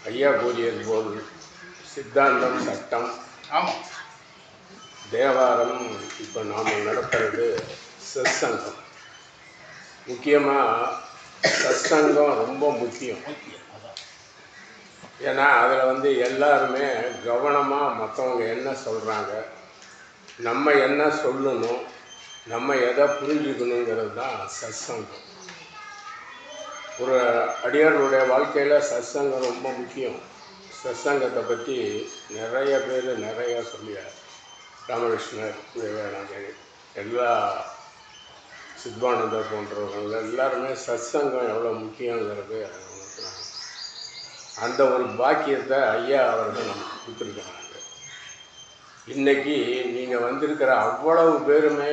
ஐயா கூறியது போல் சித்தாந்தம், சட்டம், ஆமாம், தேவாரம். இப்போ நாம் நடத்துறது சத்சங்கம். முக்கியமாக சத்சங்கம் ரொம்ப முக்கியம். ஏன்னா அதில் எல்லாருமே கவனமாக மற்றவங்க என்ன சொல்கிறாங்க, நம்ம என்ன சொல்லணும், நம்ம எதை புரிஞ்சுக்கணுங்கிறது தான் சத்சங்கம். ஒரு அடியார்களுடைய வாழ்க்கையில் சத்சங்கம் ரொம்ப முக்கியம். சத்சங்கத்தை பற்றி நிறைய பேர் நிறையா சொல்லியார். ராமகிருஷ்ணர், விவேகானந்தர், எல்லா சித்வானந்தர் போன்றவங்க எல்லாருமே சத்சங்கம் எவ்வளோ முக்கியங்கிறது உணர்த்துறாங்க. அந்த ஒரு பாக்கியத்தை ஐயா அவர்கள் நமக்கு கொடுத்துருக்குறாங்க. இன்றைக்கி நீங்கள் வந்திருக்கிற அவ்வளவு பேருமே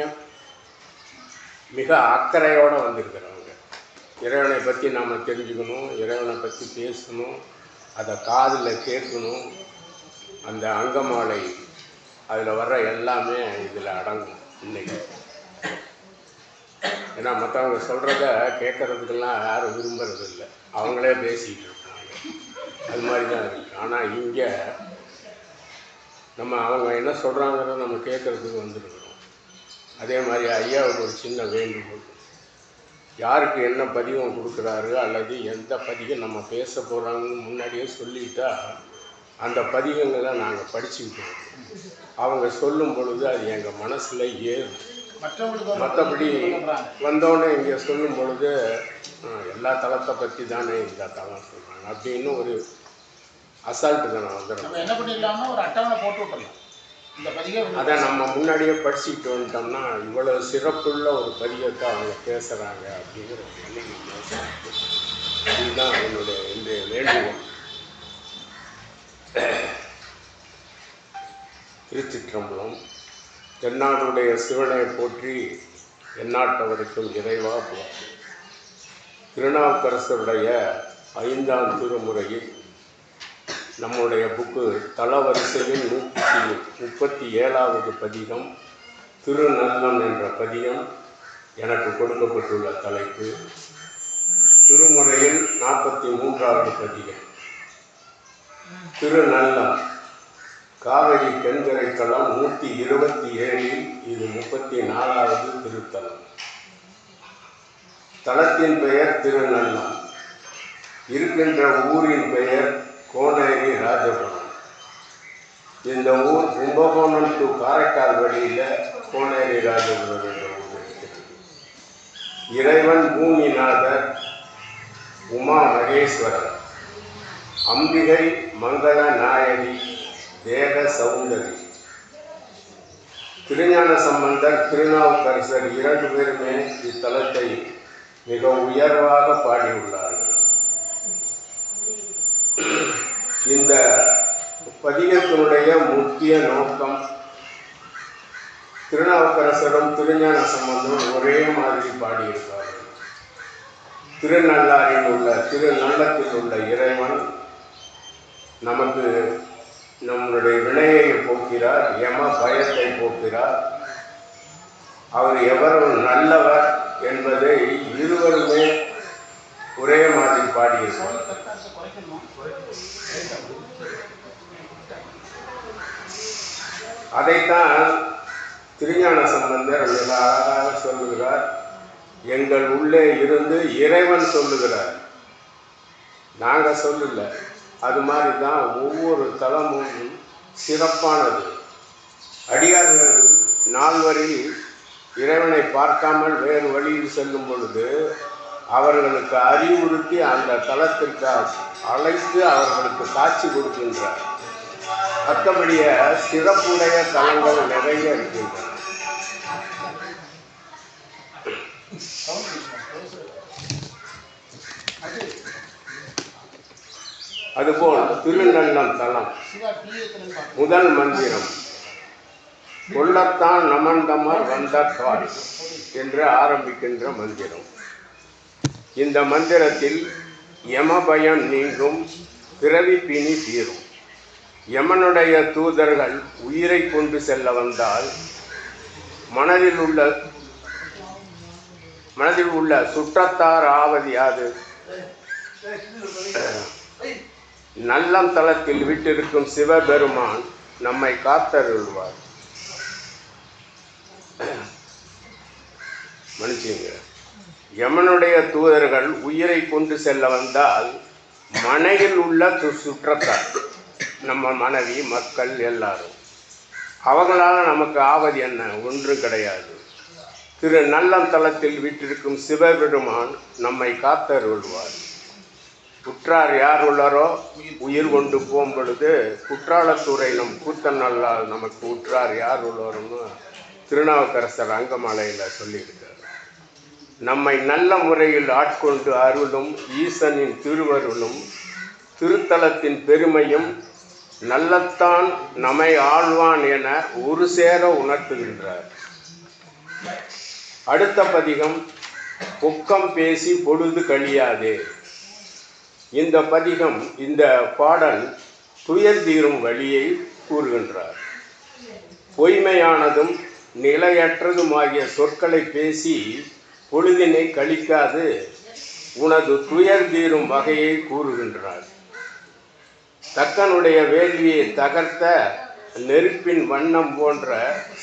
மிக அக்கறையோடு வந்திருக்கிறவங்க. இறைவனை பற்றி நாம் தெரிஞ்சுக்கணும், இறைவனை பற்றி பேசணும், அதை காதில் கேட்கணும். அந்த அங்கமாலை அதில் வர்ற எல்லாமே இதில் அடங்கும் இன்றைக்கி. ஏன்னா மற்றவங்க சொல்கிறத கேட்குறதுக்கெல்லாம் யாரும் விரும்புறது இல்லை, அவங்களே பேசிக்கிட்டு இருக்காங்க. அது மாதிரி தான் இருக்குது. ஆனால் இங்கே நம்ம அவங்க என்ன சொல்கிறாங்கிறத நம்ம கேட்குறதுக்கு வந்துருக்கிறோம். அதே மாதிரி ஐயாவுக்கு ஒரு சின்ன வேண்டுகோள், யாருக்கு என்ன பதிகம் கொடுக்குறாரு அல்லது எந்த பதிகம் நம்ம பேச போகிறாங்கன்னு முன்னாடியே சொல்லிட்டா அந்த பதிகங்களை நாங்கள் படிச்சுக்கிட்டோம். அவங்க சொல்லும் பொழுது அது எங்கள் மனசில் ஏறும். மற்றபடி வந்தோடனே இங்கே சொல்லும் பொழுது எல்லா தளத்தை பற்றி தானே இந்த தளம் சொல்கிறாங்க அப்படின்னு ஒரு அசால்ட்டு தானே வந்துடும். என்ன பண்ணிடலாம்னா ஒரு அட்டவணை போட்டு விட்டுறலாம். அதை நம்ம முன்னாடியே படிச்சுக்கிட்டு வந்துட்டோம்னா இவ்வளோ சிறப்புள்ள ஒரு பதியத்தை அவங்க பேசுகிறாங்க அப்படிங்கிற ஒரு எண்ணம் பேசுகிறாங்க. இதுதான் என்னுடைய இன்றைய வேண்டுகோள். திருச்சிற்றம்பலம். தென்னாடுடைய சிவனை போற்றி, எந்நாட்டவருக்கும் இறைவா போற்றி. திருநாவுக்கரசருடைய 5ஆம் திருமுறையில் நம்முடைய புக்கு தளவரிசையில் 137வது பதிகம் திருநல்லம் என்ற பதிகம் எனக்கு கொடுக்கப்பட்டுள்ள தலைப்பு. திருமுறையில் 43வது பதிகம் திருநல்லம். காவிரி தென்கரை தளம் 127ல் இது 34வது திருத்தலம். தலத்தின் பெயர் திருநல்லம். இருக்கின்ற ஊரின் பெயர் கோனேரி ராஜபுரம். இந்த ஊர் கும்பகோணம் டு காரைக்கால் வழியில் கோனேரி ராஜபுரம் என்ற ஊர் இருக்கிறது. இறைவன் பூமிநாதர், உமா மகேஸ்வரர், அம்பிகை மங்கள நாயகி, தேக சௌந்தரி. திருஞான சம்பந்தர், திருநாவுக்கரசர் 2 பேருமே இத்தலத்தை மிக உயர்வாக பாடியுள்ளார்கள். இந்த பதிகத்தினுடைய முக்கிய நோக்கம், திருநாவுக்கரசரும் திருஞான சம்பந்தரும் ஒரே மாதிரி பாடியிருப்பார்கள். திருநள்ளாரில் உள்ள திருநல்லத்தில் உள்ள இறைவன் நமக்கு நம்முடைய வினையை போக்கிறார், யம பயத்தை போக்கிறார். அவர் எவ்வளவு நல்லவர் என்பதை இருவருமே ஒரே மாதிரி பாடியிருப்பார். அதைத்தான் திருஞான சம்பந்தர் மிக அழகாக சொல்லுகிறார். எங்கள் உள்ளே இருந்து இறைவன் சொல்லுகிறார், நாங்கள் சொல்லல. அது மாதிரி தான் ஒவ்வொரு தலமும் சிறப்பானது. அடியார்கள் நால்வரில் இறைவனை பார்க்காமல் வேறு வழியில் செல்லும் பொழுது அவர்களுக்கு அறிவுறுத்தி அந்த தலத்திற்கு அழைத்து அவர்களுக்கு காட்சி கொடுக்கின்றார். மற்றபடிய சிறப்புடைய தலங்கள் நிறைய இருக்கின்றன. அதுபோல் திருநல்லம் தலம் முதல் மந்திரம் கொல்லத்தான் நமந்தமர் வந்தார் என்று ஆரம்பிக்கின்ற மந்திரம். இந்த மந்திரத்தில் யமபயம் நீங்கும், பிறவி பிணி தீரும். யமனுடைய தூதர்கள் உயிரை கொண்டு செல்ல வந்தால் மனதில் உள்ள சுற்றத்தார் ஆவது யாது? நல்லம் தளத்தில் விட்டிருக்கும் சிவபெருமான் நம்மை காத்தருள்வார். மன்னிச்சுங்க. யமனுடைய தூதர்கள் உயிரை கொண்டு செல்ல வந்தால் மனையில் உள்ள சுற்றத்தார், நம்ம மனைவி, மக்கள் எல்லாரும், அவங்களால நமக்கு ஆவது என்ன? ஒன்றும் கிடையாது. திரு நல்லம் தளத்தில் விட்டிருக்கும் சிவபெருமான் நம்மை காத்தருள்வார். குற்றார் யார் உள்ளாரோ உயிர் கொண்டு போகும் பொழுது குற்றாலத்தூரை நம் கூத்தன் நல்லால் நமக்கு உற்றார் யார் உள்ளோருன்னு திருநாவுக்கரசர் அங்கமாலையில் சொல்லியிருக்கார். நம்மை நல்ல முறையில் ஆட்கொண்டு அருளும் ஈசனின் திருவருளும் திருத்தலத்தின் பெருமையும் நல்லத்தான் நம்மை ஆழ்வான் என ஒரு சேர உணர்த்துகின்றார். அடுத்த பதிகம் பொக்கம் பேசி பொழுது கழியாதே. இந்த பதிகம், இந்த பாடல் துயர் தீரும் வழியை கூறுகின்றார். பொய்மையானதும் நிலையற்றதுமாகிய சொற்களை பேசி பொழுதினை கழிக்காது உனது துயர் தீரும் வகையை கூறுகின்றார். தக்கனுடைய வேள்வியை தகர்த்த நெருப்பின் வண்ணம் போன்ற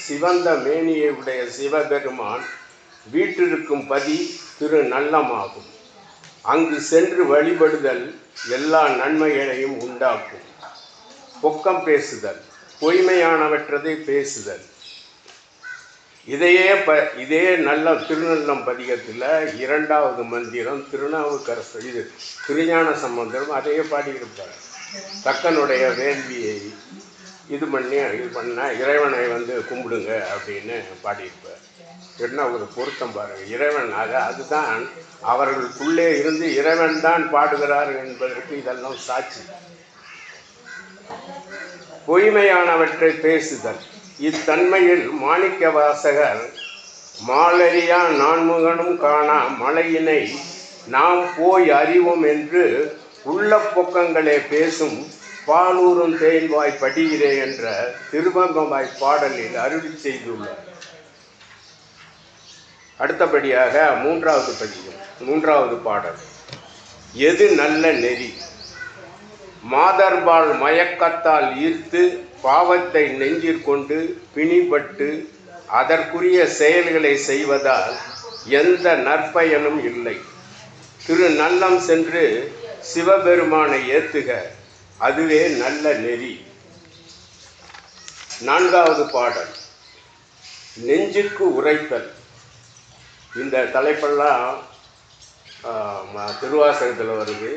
சிவந்த மேனியை உடைய சிவபெருமான் வீற்றிருக்கும் பதி திரு நல்லமாகும். அங்கு சென்று வழிபடுதல் எல்லா நன்மைகளையும் உண்டாக்கும். பொக்கம் பேசுதல், பொய்மையானவற்றதை பேசுதல். இதே நல்ல திருநல்லம் பதிகத்தில் 2வது மந்திரம் திருநாவுக்கரசர், இது திருஞான சம்பந்தரும் அதையே பாடியிருப்பார். தக்கனுடைய வேள்வியை இது பண்ண இறைவனை கும்பிடுங்க அப்படின்னு பாடியிருப்பார். என்ன ஒரு பொருத்தம் பாருங்கள். இறைவன் அதுதான் அவர்களுக்குள்ளே இருந்து இறைவன் தான் பாடுகிறார் என்பதற்கு இதெல்லாம் சாட்சி. பொய்மையானவற்றை பேசுதல். இத்தன்மையில் மாணிக்க வாசகர் மாலரியா நான்முகனும் காணா மலையினை நாம் போய் அறிவோம் என்று உள்ள பொக்கங்களே பேசும் பாலூரும் தேன்வாய் படிகிறே என்ற திருவங்கமாய் பாடலில் அருளி செய்துள்ளார். அடுத்தபடியாக 3வது பதிகம், 3வது பாடல். எது நல்ல நெறி? மாதர்பால் மயக்கத்தால் ஈர்த்து பாவத்தை நெஞ்சிற்கொண்டு பிணிப்பட்டு அதற்குரிய செயல்களை செய்வதால் எந்த நற்பயனும் இல்லை. திரு நல்லம் சென்று சிவபெருமானை ஏத்துக, அதுவே நல்ல நெறி. 4வது பாடல். நெஞ்சுக்கு உரைத்தல். இந்த தலைப்பெல்லாம் திருவாசகத்தில் வருது.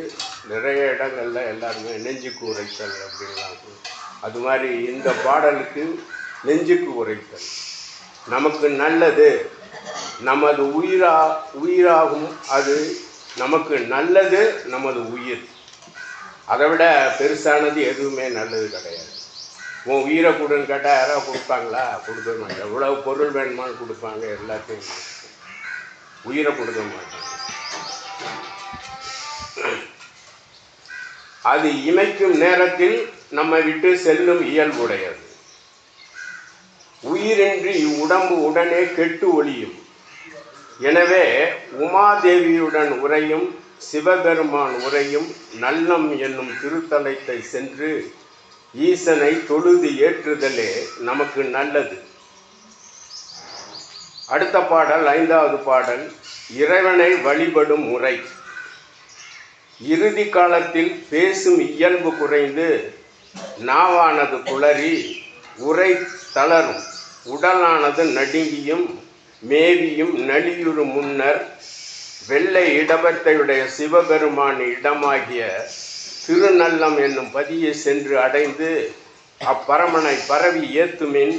நிறைய இடங்களில் எல்லாருமே நெஞ்சுக்கு உரைத்தல் அப்படின்லாம். அது மாதிரி இந்த பாடலுக்கு நெஞ்சுக்கு உரைத்தல். நமக்கு நல்லது, நமது உயிராகும். அது நமக்கு நல்லது, நமது உயிர். அதை விட பெருசானது எதுவுமே நல்லது கிடையாது. உன் உயிரை கொடுன்னு கேட்டால் யாராவது கொடுப்பாங்களா? கொடுக்க மாட்டாங்க. எவ்வளவு பொருள் வேணுமான்னு கொடுப்பாங்க, எல்லாத்தையும். உயிரை கொடுக்க மாட்டாங்க. அது இமைக்கும் நேரத்தில் நம்மை விட்டு செல்லும் இயல்புடையது. உயிரின்றி இவ்வுடம்பு உடனே கெட்டு ஒழியும். எனவே உமாதேவியுடன் உரையும் சிவபெருமான் உரையும் நல்லம் என்னும் திருத்தலத்தை சென்று ஈசனை தொழுது ஏற்றுதலே நமக்கு நல்லது. அடுத்த பாடல் 5வது பாடல். இறைவனை வழிபடும் முறை. இறுதி காலத்தில் பேசும் இயல்பு குறைந்து நாவானது குளறி உரை தளரும், உடலானது நடுங்கியும் மேவியும் நலியுறு முன்னர் வெள்ளை இடபத்தையுடைய சிவபெருமான் இடமாகிய திருநல்லம் என்னும் பதியை சென்று அடைந்து அப்பரமனை பரவி ஏத்துமின்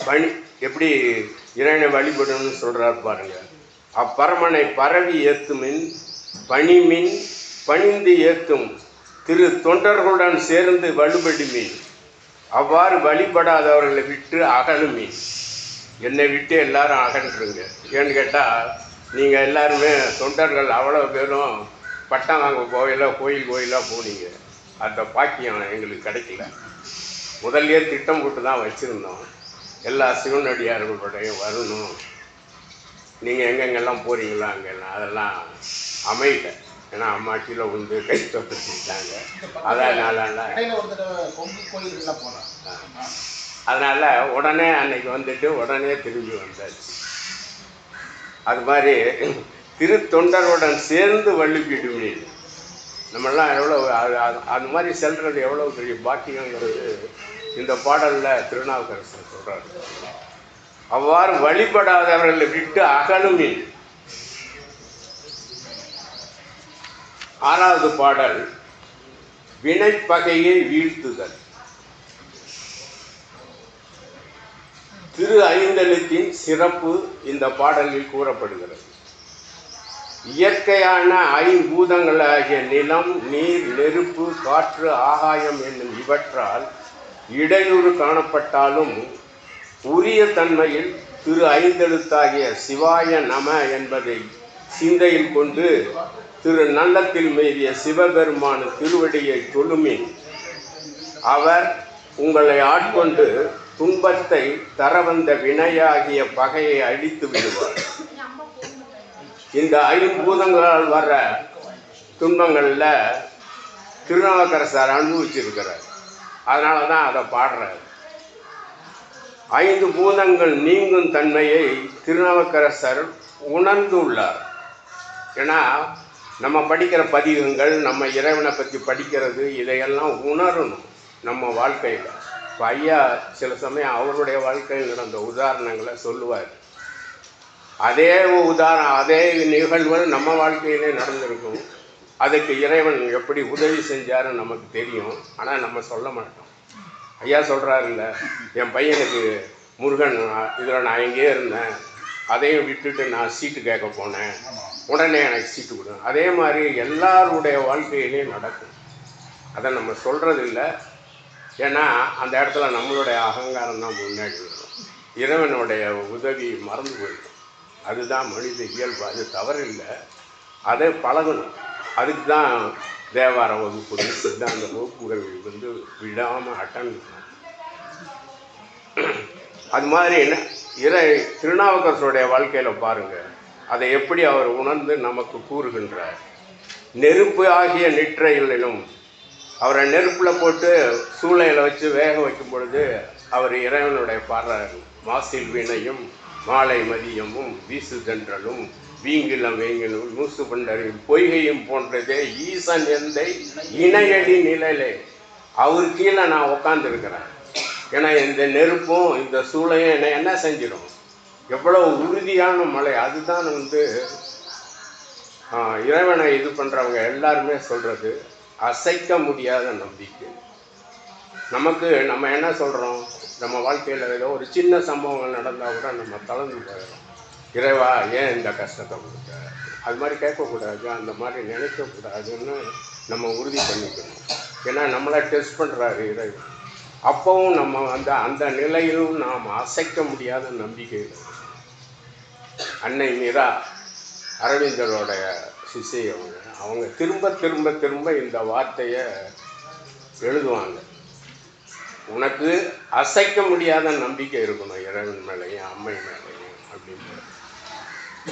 பணி. எப்படி இறைவனை வழிபடணும்னு சொல்கிறார் பாருங்க. அப்பரமனை பரவி ஏத்துமின் பணிமின் பணிந்து ஏத்தும் திரு தொண்டர்களுடன் சேர்ந்து வலுபடுமின். அவ்வாறு வழிபடாதவர்களை விட்டு அகலுமின். என்னை விட்டு எல்லாரும் அகன்றுங்க. ஏன்னு கேட்டால் நீங்கள் எல்லாருமே தொண்டர்கள் அவ்வளோ பேரும் பட்டம் வாங்க கோயிலாக போனீங்க. அந்த பாக்கியம் எங்களுக்கு கிடைக்கல. முதல்லையே திட்டம் போட்டு தான் வச்சுருந்தோம். எல்லா சிவனடியார்களுடையும் வரணும், நீங்கள் எங்கெங்கெல்லாம் போகிறீங்களோ அங்கெல்லாம். அதெல்லாம் அமையல. ஏன்னா அம்மா கீழே விழுந்து கை தொட்டுட்டாங்க. அதனால கொங்கு கோயிலுக்குலாம் போனோம். அதனால் உடனே அன்னைக்கு வந்துட்டு உடனே திரும்பி வந்தாச்சு. அது மாதிரி திருத்தொண்டருடன் சேர்ந்து வள்ளிப்பிடுமே நம்மெல்லாம் எவ்வளோ அது மாதிரி செல்றது எவ்வளோ பெரிய பாக்கியங்கிறது இந்த பாடலில் திருநாவுக்கரசர் சொல்கிறார். அவ்வாறு வழிபடாதவர்களை விட்டு அகலுமே. 6வது பாடல் வினைப்பகையை வீழ்த்துதல். திரு ஐந்தெழுத்தின் சிறப்பு இந்த பாடலில் கூறப்படுகிறது. இயற்கையான ஐம்பூதங்களாகிய நிலம், நீர், நெருப்பு, காற்று, ஆகாயம் என்னும் இவற்றால் இடையூறு காணப்பட்டாலும் உரிய தன்மையில் திரு ஐந்தெழுத்தாகிய சிவாய நம என்பதை சிந்தையில் கொண்டு திரு நல்லத்தில் மேவிய சிவபெருமான திருவடியை தொழுமின் அவர் உங்களை ஆட்கொண்டு துன்பத்தை தரவந்த வினையாகிய பகையை அழித்து விடுவார். இந்த ஐம்பூதங்களால் வர்ற துன்பங்களில் திருநாவுக்கரசர் அனுபவிச்சிருக்கிறார். அதனால தான் அதை பாடுறார். 5 பூதங்கள் நீங்கும் தன்மையை திருநாவுக்கரசர் உணர்ந்துள்ளார். ஏன்னா நம்ம படிக்கிற பதிகங்கள், நம்ம இறைவனை பற்றி படிக்கிறது, இதையெல்லாம் உணரணும் நம்ம வாழ்க்கையில். இப்போ ஐயா சில சமயம் அவருடைய வாழ்க்கையில் நடந்த உதாரணங்களை சொல்லுவார். அதே அதே நிகழ்வுகள் நம்ம வாழ்க்கையிலே நடந்திருக்கும். அதுக்கு இறைவன் எப்படி உதவி செஞ்சாருன்னு நமக்கு தெரியும். ஆனால் நம்ம சொல்ல மாட்டோம். ஐயா சொல்கிறாருல்ல, என் பையனுக்கு முருகன் இதில் நான் எங்கேயே இருந்தேன், அதையும் விட்டுட்டு நான் சீட்டு கேட்க போனேன், உடனே எனக்கு சீட்டு கொடுங்க. அதே மாதிரி எல்லாருடைய வாழ்க்கையிலையும் நடக்கும். அதை நம்ம சொல்கிறது இல்லை. ஏன்னா அந்த இடத்துல நம்மளுடைய அகங்காரம் தான் முன்னாடி வரும். இறைவனுடைய உதவி மறந்து போயிடும். அதுதான் மனித இயல்பு. அது தவறில்லை. அதை பழகணும். அதுக்கு தான் தேவார வகுப்புகள், சித்தாந்த வகுப்புகள் விடாமல் அட்டன் பண்ணணும். அது மாதிரி திருநாவுக்கரசருடைய வாழ்க்கையில் பாருங்கள், அதை எப்படி அவர் உணர்ந்து நமக்கு கூறுகின்றார். நெருப்பு ஆகிய நிற்றைகளிலும் அவரை நெருப்பில் போட்டு சூளையில் வச்சு வேக வைக்கும் பொழுது அவர் இறைவனுடைய பாடுறார். மாசில் வினையும் மாலை மதியமும் வீசு தென்றலும் வீங்கிலம் வேங்கிலும் மூசு பண்டறியும் பொய்கையும் போன்றதே ஈசன் எந்தை இணையடி நிலையிலே அவர் கீழே நான் உட்காந்துருக்கிறேன். ஏன்னா இந்த நெருப்பும் இந்த சூளையும் என்னை என்ன செஞ்சிடும்? எவ்வளோ உறுதியான மலை. அதுதான் இறைவனை இது பண்ணுறவங்க எல்லாருமே சொல்கிறது அசைக்க முடியாத நம்பிக்கை. நம்ம என்ன சொல்கிறோம்? நம்ம வாழ்க்கையில் ஏதோ ஒரு சின்ன சம்பவங்கள் நடந்தால் கூட நம்ம தளர்ந்து போயிடும். இறைவா ஏன் இந்த கஷ்டத்தை கொடுக்க? அது மாதிரி கேட்கக்கூடாது, அந்த மாதிரி நினைக்கக்கூடாதுன்னு நம்ம உறுதி பண்ணிக்கணும். ஏன்னா நம்மளை டெஸ்ட் பண்ணுறாரு இறைவன். அப்போவும் நம்ம அந்த நிலையிலும் நாம் அசைக்க முடியாத நம்பிக்கை. அன்னை மீரா அரவிந்தரோடைய சிசை அவங்க திரும்ப திரும்ப திரும்ப இந்த வார்த்தையை எழுதுவாங்க. உனக்கு அசைக்க முடியாத நம்பிக்கை இருக்கணும் இறைவன் மேலேயும் அம்மை மேலேயும் அப்படின்னு.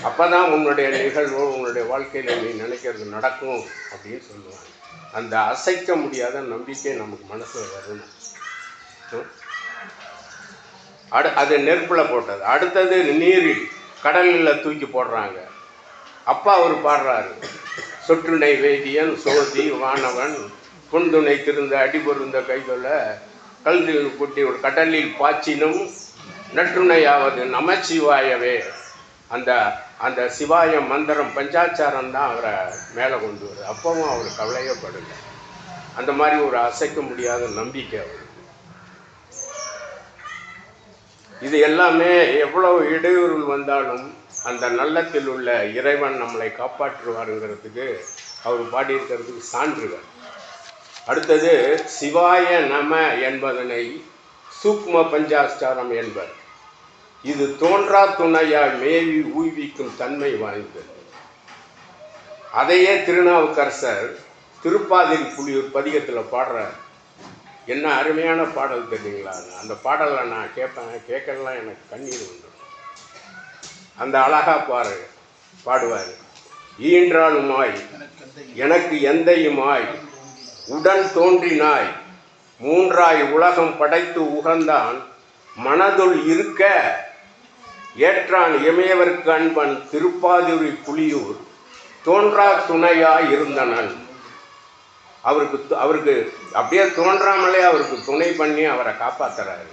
அப்போ தான் உன்னுடைய நிகழ்வு உன்னுடைய வாழ்க்கையில் நீ நினைக்கிறது நடக்கும் அப்படின்னு சொல்லுவாங்க. அந்த அசைக்க முடியாத நம்பிக்கை நமக்கு மனசில் வரணும். அது நெருப்பில் போட்டது. அடுத்தது நீரில் கடலில் தூக்கி போடுறாங்க. அப்பா அவர் பாடுறாரு, சொற்றுணை வேதியன் சோதி வானவன் பொன்துணை திருந்த அடிபொருந்த கைகொள்ள கல்லில் கூட்டி ஒரு கடலில் பாய்ச்சினும் நற்றுணையாவது நமச்சிவாயவே. அந்த சிவாய மந்திரம் பஞ்சாச்சாரம் தான் அவரை மேலே கொண்டு வருது. அப்பவும் அவர் கவலையே படலை. அந்த மாதிரி ஒரு அசைக்க முடியாத நம்பிக்கை அவர். இது எல்லாமே எவ்வளவு இடையூறு வந்தாலும் அந்த நல்லத்தில் உள்ள இறைவன் நம்மளை காப்பாற்றுவாருங்கிறதுக்கு அவர் பாடியிருக்கிறதுக்கு சான்றுகள். அடுத்தது சிவாய நம என்பதனை சூக்ம பஞ்சாச்சாரம் என்பர். இது தோன்றா துணையால் மேவி ஊய்விக்கும் தன்மை வாய்ந்தது. அதையே திருநாவுக்கரசர் திருப்பாதிரி புலியூர் பதிகத்தில் பாடுறார். என்ன அருமையான பாடல் தெரியுங்களா? அந்த பாடலை நான் கேட்கலாம் எனக்கு கண்ணீர் வந்துடும். அந்த அழகா பாடுவார். ஈன்றாலுமாய் எனக்கு எந்தையுமாய் உடன் தோன்றினாய் மூன்றாய் உலகம் படைத்து உகந்தான் மனதுள் இருக்க ஏற்றான் இமையவர்க்கு அன்பன் திருப்பாதிரி புலியூர் தோன்றா துணையாய் இருந்தனன். அவருக்கு அப்படியே தோன்றாமலே அவருக்கு துணை பண்ணி அவரை காப்பாத்துறாரு.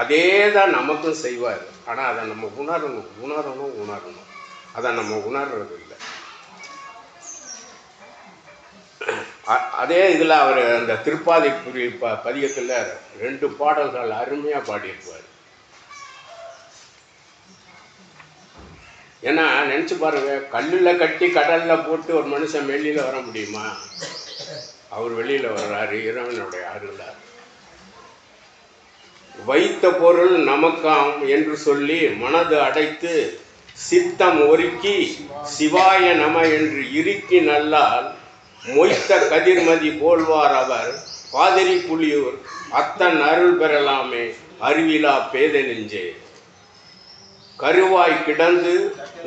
அதே தான் நமக்கும் செய்வார். ஆனால் அதை நம்ம உணரணும். அதை நம்ம உணர்றது இல்லை. அதே இதில் அவர் அந்த திருப்பாதிரி பதிகத்தில் 2 பாடல்கள் அருமையாக பாடியிருப்பார். ஏன்னா நினச்சி பாருங்க, கல்லில் கட்டி கடலில் போட்டு ஒரு மனுஷன் வெளியில் வர முடியுமா? அவர் வெளியில் வர்றாரு இறைவனுடைய அருள. வைத்த பொருள் நமக்காம் என்று சொல்லி மனது அடைத்து சித்தம் ஒருக்கி சிவாய நம என்று இறுக்கி நல்லால் மொய்த்த கதிர்மதி போல்வார் அவர் பாதிரி புலியூர் அத்தன் அருள் பெறலாமே அறிவிலா பேத நெஞ்சே. கருவாய் கிடந்து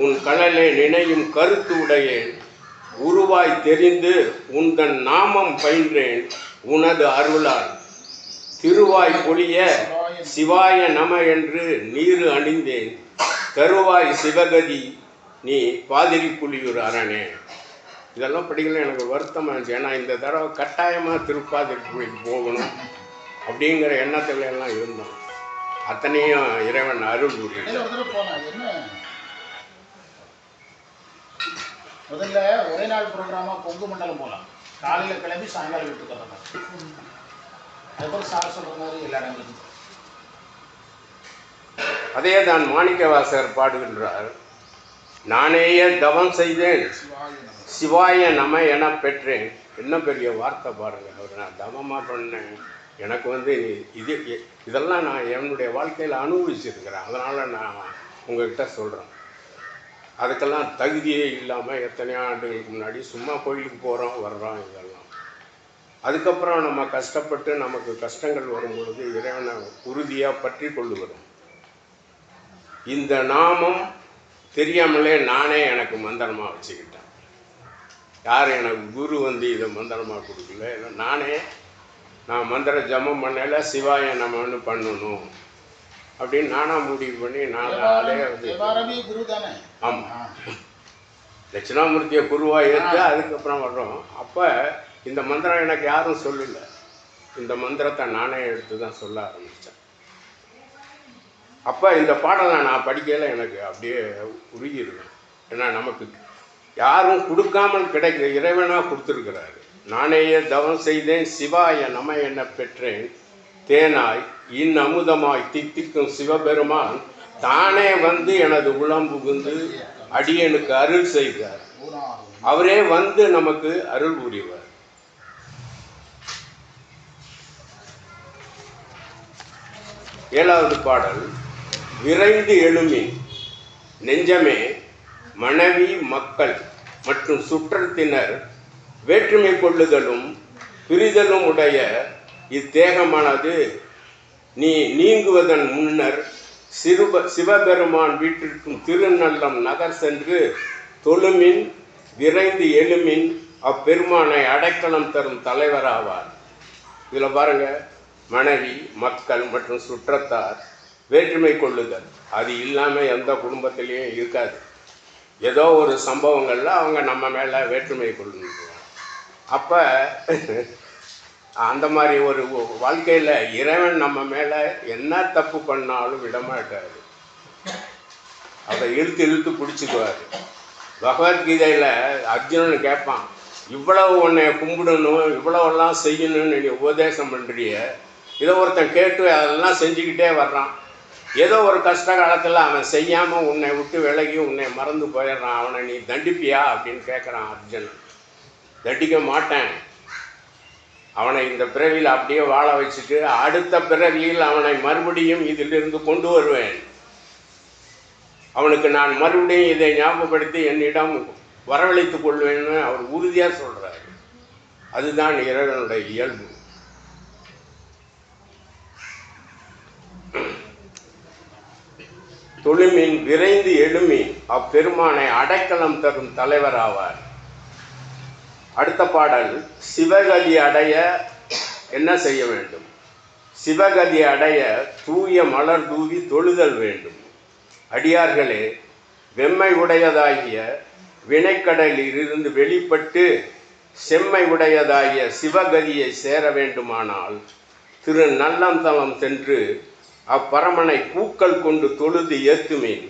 உன் கடலை நினையும் கருத்து உடையேன் உருவாய் தெரிந்து உந்தன் நாமம் பயின்றேன் உனது அருளால் திருவாய் பொழிய சிவாய நம என்று நீரு அணிந்தேன் தருவாய் சிவகதி நீ பாதிரி புலியூர் அரணே. இதெல்லாம் படிக்கல எனக்கு வருத்தமாக இருந்துச்சு. ஏன்னா இந்த தடவை கட்டாயமாக திருப்பாதிரி புலிக்கு போகணும் அப்படிங்கிற எண்ணத்துல எல்லாம் இருந்தோம். அத்தனையும் இறைவன் அருள் புரியுது. முதல்ல ஒரே நாள் ப்ரோக்ராமா கொங்கு மண்டலம் போகலாம். காலையில் கிளம்பி சாயங்காலம் வீட்டுக்கு வரலாம். அதுக்கப்புறம் சார் சொல்கிற மாதிரி எல்லா இடங்களும் அதே தான் மாணிக்கவாசகர் பாடுகின்றார். நானேயே தவம் செய்தேன் சிவாய நம என பெற்றேன். என்ன பெரிய வார்த்தை பாருங்க. அவர் நான் தவமாக பண்ணேன், எனக்கு இதெல்லாம் நான் என்னுடைய வாழ்க்கையில் அனுபவிச்சிருக்கிறேன். அதனால் நான் உங்கள்கிட்ட சொல்கிறேன். அதுக்கெல்லாம் தகுதியே இல்லாமல் எத்தனையோ ஆண்டுகளுக்கு முன்னாடி சும்மா கோயிலுக்கு போகிறோம் வர்றோம். இதெல்லாம் அதுக்கப்புறம் நம்ம கஷ்டப்பட்டு நமக்கு கஷ்டங்கள் வரும் பொழுது இறைவனை உறுதியாக பற்றி கொள்ளுகிறோம். இந்த நாமம் தெரியாமலே நானே எனக்கு மந்திரமாக வச்சுக்கிட்டேன். யார் எனக்கு குரு இதை மந்திரமாக கொடுக்கல. நான் மந்திர ஜபம் பண்ணல சிவாய நமன்னு பண்ணணும் அப்படின்னு நானாக முடிவு பண்ணி ஆமாம் தட்சிணாமூர்த்தியை குருவாக ஏற்று அதுக்கப்புறம் வர்றோம். அப்போ இந்த மந்திரம் எனக்கு யாரும் சொல்லலை. இந்த மந்திரத்தை நானே எடுத்து தான் சொல்ல ஆரம்பித்தேன். அப்போ இந்த பாடலை நான் படிக்கையில் எனக்கு அப்படியே உருகிருக்கேன். ஏன்னா நமக்கு யாரும் கொடுக்காமல் கிடைக்கிற இறைவனாக கொடுத்துருக்கிறாரு. நானேயே தவம் செய்தேன் சிவாய நம என்ன பெற்றேன் தேனாய் அமுதமாய் தித்திக்கும் சிவபெருமான் தானே எனது உளம் புகுந்து அடியனுக்கு அருள் செய்கிறார். அவரே நமக்கு அருள் புரிவார். ஏழாவது பாடல். விரைந்து எழுமின் நெஞ்சமே மனைவி மக்கள் மற்றும் சுற்றத்தினர் வேற்றுமை கொள்ளுதலும் பிரிதலும் உடைய இத்தேகமானது நீ நீங்குவதன் முன்னர் சிவபெருமான் வீட்டிற்கும் திருநல்லம் நகர் சென்று தொழுமின் விரைந்து எழுமின் அப்பெருமானை அடைக்கலம் தரும் தலைவராவார். இதில் பாருங்க, மனைவி மக்கள் மற்றும் சுற்றத்தார் வேற்றுமை கொள்ளுதல் அது இல்லாமல் எந்த குடும்பத்திலையும் இருக்காது. ஏதோ ஒரு சம்பவங்களில் அவங்க நம்ம மேலே வேற்றுமை கொள்ளுவாங்க. அப்போ அந்த மாதிரி ஒரு வாழ்க்கையில் இறைவன் நம்ம மேலே என்ன தப்பு பண்ணாலும் விடமாட்டார். அதை இழுத்து பிடிச்சிக்குவார். பகவத்கீதையில் அர்ஜுனன் கேட்பான், இவ்வளவு உன்னை கும்பிடணும் இவ்வளவெல்லாம் செய்யணும்னு நீ உபதேசம் பண்ணுறிய, இதை ஒருத்தன் கேட்டு அதெல்லாம் செஞ்சுக்கிட்டே வர்றான். ஏதோ ஒரு கஷ்ட காலத்தில் அவன் செய்யாமல் உன்னை விட்டு விலகி உன்னை மறந்து போயிடுறான். அவனை நீ தண்டிப்பியா அப்படின்னு கேட்குறான் அர்ஜுனன். தண்டிக்க மாட்டேன். அவனை இந்த பிறவியில் அப்படியே வாழ வச்சுட்டு அடுத்த பிறவியில் அவனை மறுபடியும் இதிலிருந்து கொண்டு வருவேன். அவனுக்கு நான் மறுபடியும் இதை ஞாபகப்படுத்தி என்னிடம் வரவழைத்து கொள்வேன்னு அவர் உறுதியாக சொல்கிறார். அதுதான் இறைவனுடைய இயல்பு. தொழுமின் விரைந்து எழுமி அப்பெருமானை அடைக்கலம் தரும் தலைவர் ஆவார். அடுத்த பாடல், சிவகதி அடைய என்ன செய்ய வேண்டும்? சிவகதி அடைய தூய மலர் தூவி தொழுதல் வேண்டும். அடியார்களே, வெம்மை உடையதாகிய வினைக்கடலில் இருந்து வெளிப்பட்டு செம்மை உடையதாகிய சிவகதியை சேர வேண்டுமானால் திரு நல்லந்தலம் சென்று அப்பரமனை பூக்கள் கொண்டு தொழுது ஏத்துமேன்.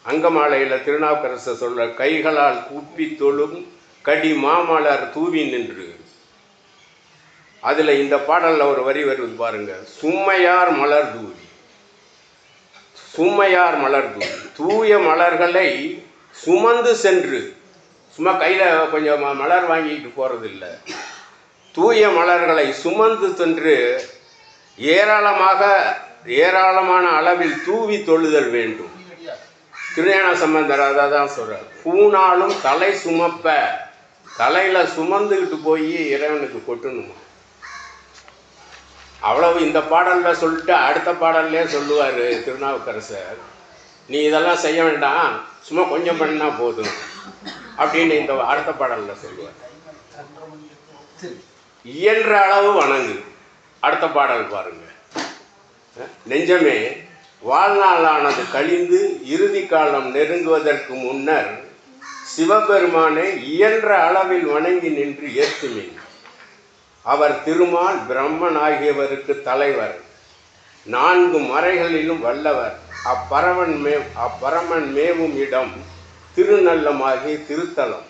அங்கமாலையில் திருநாவுக்கரசர் சொல்ற, கைகளால் கூப்பி தொழும் கடி மாமலர் தூவி நின்று. அதில் இந்த பாடலில் ஒரு வரி வருது பாருங்க, சும்மையார் மலர் தூவி. சும்மையார் மலர் தூவி, தூய மலர்களை சுமந்து சென்று, சும்மா கையில் கொஞ்சம் மலர் வாங்கிட்டு போகிறதில்ல, தூய மலர்களை சுமந்து சென்று ஏராளமான அளவில் தூவி தொழுதல் வேண்டும். திருஞான சம்பந்தர் அதை தான் சொல்கிறார், பூனாலும் தலை சுமப்ப, தலையில் சுமந்துக்கிட்டு போய் இறைவனுக்கு கொட்டணுமா. அவ்வளவு இந்த பாடலில் சொல்லிட்டு அடுத்த பாடல்லே சொல்லுவார் திருநாவுக்கரசர், நீ இதெல்லாம் செய்ய வேண்டாம், சும்மா கொஞ்சம் பண்ணா போதும் அப்படின்னு இந்த அடுத்த பாடலில் சொல்லுவார். இயன்ற அளவு வணங்கு. அடுத்த பாடல் பாருங்க, நெஞ்சமே வாழ்நாளானது கழிந்து இறுதி காலம் நெருங்குவதற்கு முன்னர் சிவபெருமானை இயன்ற அளவில் வணங்கி நின்று ஏற்றுமே. அவர் திருமால் பிரம்மன் ஆகியவருக்கு தலைவர், 4 மறைகளிலும் வல்லவர். அப்பரமன் மேவும் இடம் திருநல்லமாகிய திருத்தலம்.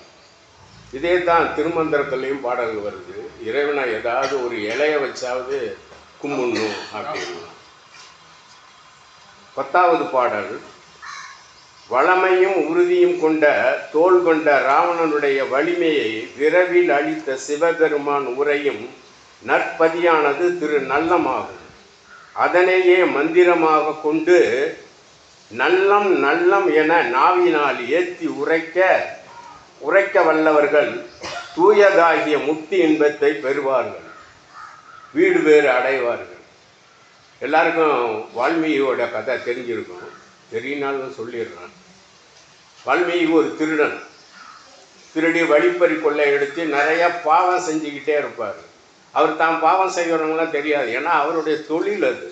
இதே தான் திருமந்திரத்திலையும் பாடல்கள் வருது. இறைவனை ஏதாவது ஒரு இலைய வச்சாவது கும்பிடணும் அப்படின்னு. 10வது பாடல், வளமையும் உறுதியும் கொண்ட தோள் கொண்ட ராவணனுடைய வலிமையை விரைவில் அளித்த சிவபெருமான் உரையும் நற்பதியானது திரு நல்லமாகும். அதனையே மந்திரமாக கொண்டு நல்லம் நல்லம் என நாவினால் ஏற்றி உரைக்க வல்லவர்கள் தூயதாகிய முக்தி இன்பத்தை பெறுவார்கள், வீடு பேறு அடைவார்கள். எல்லாருக்கும் வால்மீகியோட கதை தெரிஞ்சிருக்கும், தெரியினாலும் சொல்லிடுறான். வால்மீகி ஒரு திருடன், திருடி வழிப்பறி கொள்ளை எடுத்து நிறைய பாவம் செஞ்சுக்கிட்டே இருப்பார். அவர் தான் பாவம் செய்கிறவங்களாம் தெரியாது, ஏன்னா அவருடைய தொழில் அது.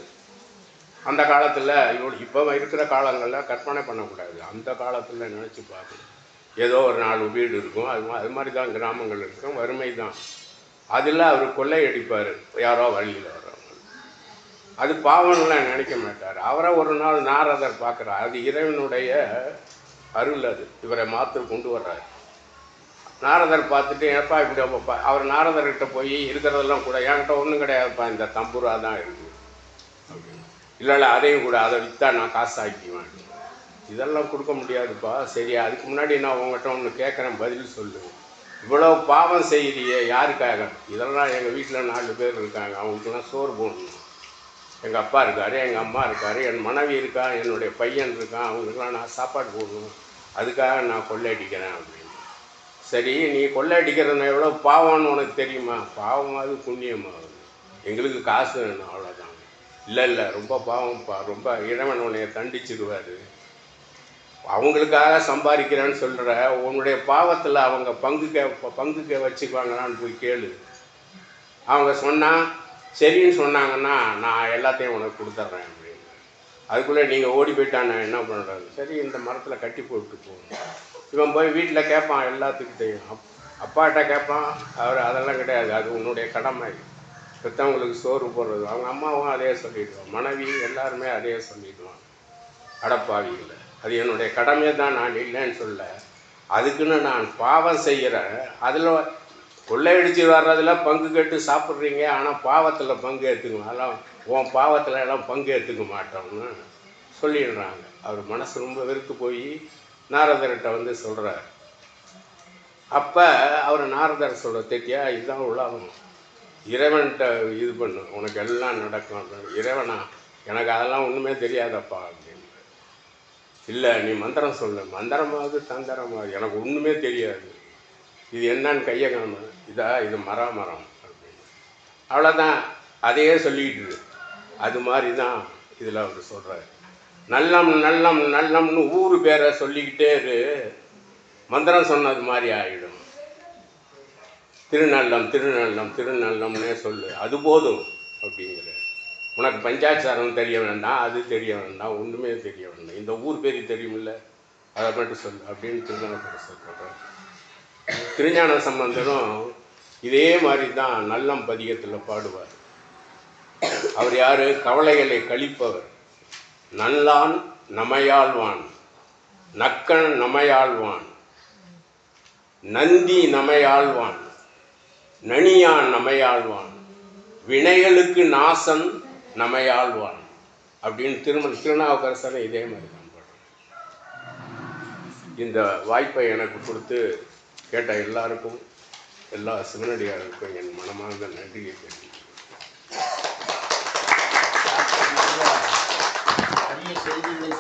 அந்த காலத்தில் இப்போ இருக்கிற காலங்களில் கற்பனை பண்ணக்கூடாது, அந்த காலத்தில் நினச்சி பார்க்கணும். ஏதோ ஒரு 4 வீடு இருக்கும், அது மாதிரி தான் கிராமங்கள் இருக்கும், வறுமை தான். அதில் அவர் கொள்ளை அடிப்பார் யாரோ வழியில் வர்றவங்க. அது பாவம்லாம் நினைக்க மாட்டார். அவரை ஒரு நாள் நாரதர் பார்க்குறார், அது இறைவனுடைய அருள், அது இவரை மாற்று கொண்டு வர்றாரு. நாரதர் பார்த்துட்டு, ஏப்பா இப்படி அவர் நாரதர்கிட்ட போய் இருக்கிறதெல்லாம் கூட என்கிட்ட ஒன்றும் கிடையாதுப்பா, இந்த தம்புரா தான் இருக்குது அப்படின்னு. இல்லை அதையும் கூட, அதை விற்றா நான் காசு ஆக்கிக்குவேன். இதெல்லாம் கொடுக்க முடியாதுப்பா. சரி, அதுக்கு முன்னாடி நான் உங்கள்கிட்ட ஒன்று கேட்குறேன், பதில் சொல்லு. இவ்வளோ பாவம் செய்கிறியே யாருக்காக? இதெல்லாம் எங்கள் வீட்டில் 4 பேர் இருக்காங்க, அவங்களுக்குலாம் சோறு போடணும். எங்கள் அப்பா இருக்கார், எங்கள் அம்மா இருக்கார், என் மனைவி இருக்கா, என்னுடைய பையன் இருக்கான், அவங்களுக்குலாம் நான் சாப்பாடு போடணும், அதுக்காக நான் கொள்ளையடிக்கிறேன் அப்படின்னு. சரி, நீ கொள்ளையடிக்கிறதுனா எவ்வளோ பாவம்னு உனக்கு தெரியுமா? பாவமாவது புண்ணியமாகுது, எங்களுக்கு காசு வேணும், அவ்வளோதான். இல்லை ரொம்ப பாவம்ப்பா, ரொம்ப இறைவன் உன்னைய தண்டிச்சிடுவார், அவங்களுக்காக சம்பாதிக்கிறேன்னு சொல்கிற, உன்னுடைய பாவத்தில் அவங்க பங்குக்க வச்சுக்குவாங்களான்னு போய் கேளு. அவங்க சொன்னால் சரின்னு சொன்னாங்கன்னா நான் எல்லாத்தையும் உனக்கு கொடுத்துட்றேன் அப்படின்னு. அதுக்குள்ளே நீங்கள் ஓடி போயிட்டா நான் என்ன பண்ணுறது? சரி, இந்த மரத்தில் கட்டி போட்டு போகணும். இவன் போய் வீட்டில் கேட்பான், எல்லாத்துக்கிட்டையும் அப்பாட்ட கேட்பான். அவர் அதெல்லாம் கிடையாது, அது உன்னுடைய கடமை, பெற்றவங்களுக்கு சோறு போடுறது. அவங்க அம்மாவும் அதே சொல்லிடுவான், மனைவி எல்லாருமே அதே சொல்லிடுவான். அடப்பாவிகளை, அது என்னுடைய கடமையை தான், நான் இல்லைன்னு சொல்ல. அதுக்குன்னு நான் பாவம் செய்கிறேன், அதில் கொள்ளையடிச்சு வர்றதில் பங்கு கேட்டு சாப்பிட்றீங்க, ஆனால் பாவத்தில் பங்கு ஏற்றுக்கணும், அதெல்லாம் உன் பாவத்தில் எல்லாம் பங்கு ஏற்றுக்க மாட்டோம்னு சொல்லிடுறாங்க. அவர் மனசு ரொம்ப வெறுத்து போய் நாரதர்கிட்ட வந்து சொல்கிறார். அப்போ அவர் நாரதர் சொல்கிற தெட்டியா, இதுதான் உலகம், இறைவன்கிட்ட இது பண்ணு, உனக்கு எல்லாம் நடக்கும். இறைவனா, எனக்கு அதெல்லாம் ஒன்றுமே தெரியாதப்பா அப்படின்னு. இல்லை, நீ மந்திரம் சொல்லு. மந்திரமாவது தந்திரமாவது எனக்கு ஒன்றுமே தெரியாது, இது என்னன்னு கையை காம, இது மரம் அப்படின்னு. அவ்வளோதான், அதையே சொல்லிக்கிட்டு. அது மாதிரி தான் இதில் அவர் சொல்கிறார். நல்லம் நல்லம் நல்லம்னு ஊர் பேரை சொல்லிக்கிட்டே இரு, மந்திரம் சொன்னது மாதிரி ஆகிடும். திருநள்ளம் திருநள்ளம் திருநள்ளம்னே சொல்லு, அது போதும் அப்படிங்கிற. உனக்கு பஞ்சாட்சாரம் தெரிய வேண்டாம், அது தெரிய வேண்டாம், ஒன்றுமே தெரிய வேண்டாம், இந்த ஊர் பேர் தெரியுமில்ல, அதை மட்டும் சொல்லு அப்படின்னு திருநாவுக்கரசர் சொல்கிறார். திருஞான சம்பந்தரும் இதே மாதிரி தான் நல்லம் பதிகத்தில் பாடுவார். அவர் யார்? கவலைகளை கழிப்பவர். நல்லான் நமையாழ்வான், நக்கன் நமையாழ்வான், நந்தி நமையாழ்வான், நனியான் நமையாழ்வான், வினைகளுக்கு நாசன் நமையாழ்வான் அப்படின்னு திருநாவுக்கரசரை இதே மாதிரி தான் பாடுறேன். இந்த வாய்ப்பை எனக்கு கொடுத்து கேட்ட எல்லாருக்கும், எல்லா சிவனடியாருக்கும் என் மனமார்ந்த நன்றியை தெரிவிக்கிறேன். அரிய செய்திகளை